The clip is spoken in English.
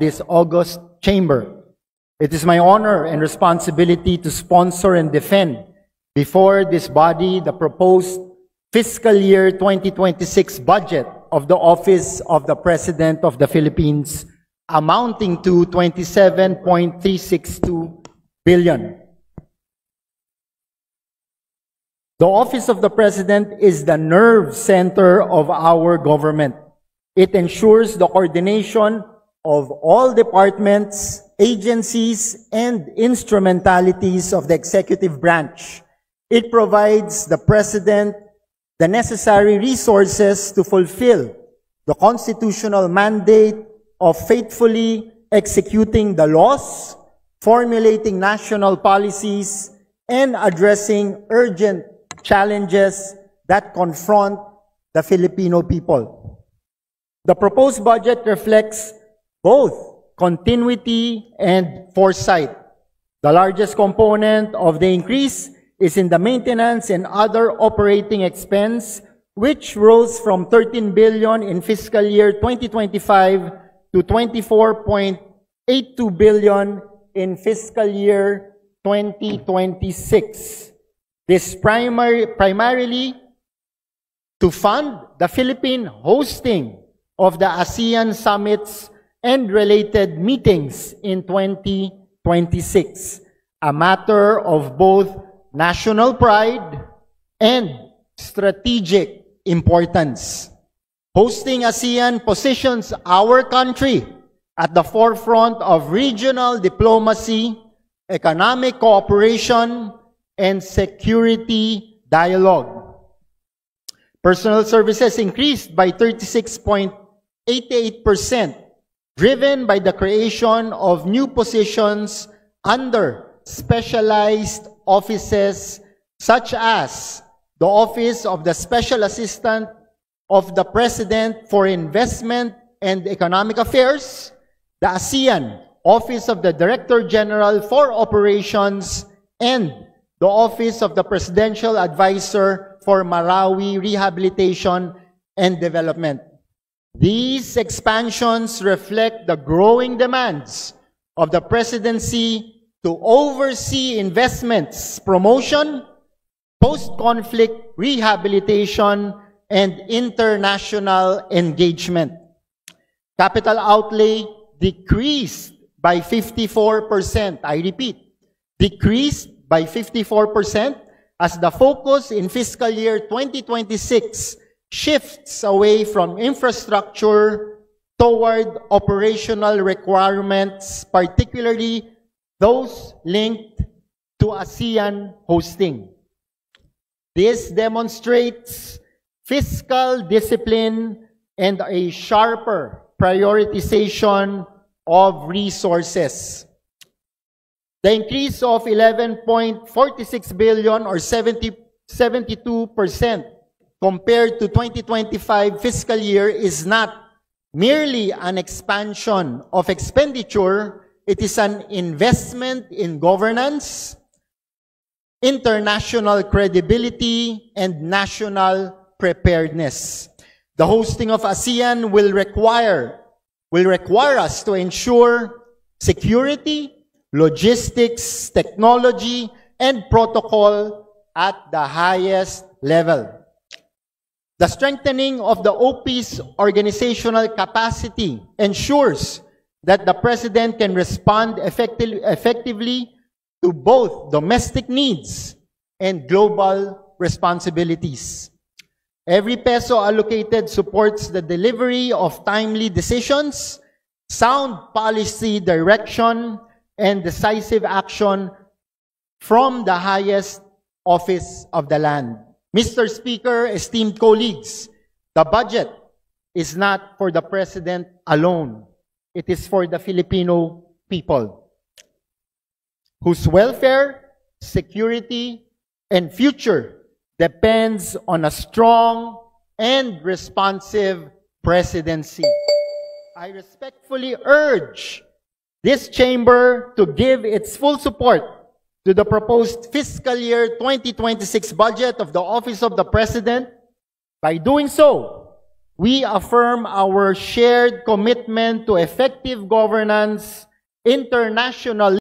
this august chamber. It is my honor and responsibility to sponsor and defend before this body the proposed fiscal year 2026 budget of the Office of the President of the Philippines, amounting to 27.362 billion. The Office of the President is the nerve center of our government. It ensures the coordination of all departments, agencies, and instrumentalities of the executive branch. It provides the President the necessary resources to fulfill the constitutional mandate of faithfully executing the laws, formulating national policies, and addressing urgent challenges that confront the Filipino people. The proposed budget reflects both continuity and foresight. The largest component of the increase is in the maintenance and other operating expense, which rose from 13 billion in fiscal year 2025 to 24.82 billion in fiscal year 2026. This primarily to fund the Philippine hosting of the ASEAN summits and related meetings in 2026, a matter of both national pride and strategic importance. Hosting ASEAN positions our country at the forefront of regional diplomacy, economic cooperation, and security dialogue. Personnel services increased by 36.88%, driven by the creation of new positions under specialized offices such as the Office of the Special Assistant of the President for Investment and Economic Affairs, the ASEAN Office of the Director General for Operations, and the Office of the Presidential Advisor for Marawi Rehabilitation and Development. These expansions reflect the growing demands of the Presidency to oversee investments, promotion, post-conflict rehabilitation, and international engagement. Capital outlay decreased by 54%. I repeat, decreased by 54% as the focus in fiscal year 2026 shifts away from infrastructure toward operational requirements, particularly those linked to ASEAN hosting. This demonstrates fiscal discipline and a sharper prioritization of resources. The increase of 11.46 billion or 72% compared to 2025 fiscal year is not merely an expansion of expenditure, it is an investment in governance, international credibility, and national preparedness. The hosting of ASEAN will require us to ensure security, logistics, technology, and protocol at the highest level. The strengthening of the OP's organizational capacity ensures that the President can respond effectively to both domestic needs and global responsibilities. Every peso allocated supports the delivery of timely decisions, sound policy direction, and decisive action from the highest office of the land. Mr. Speaker, esteemed colleagues, the budget is not for the President alone. It is for the Filipino people, whose welfare, security, and future depends on a strong and responsive presidency. I respectfully urge this chamber to give its full support to the proposed fiscal year 2026 budget of the Office of the President. By doing so, We affirm our shared commitment to effective governance, international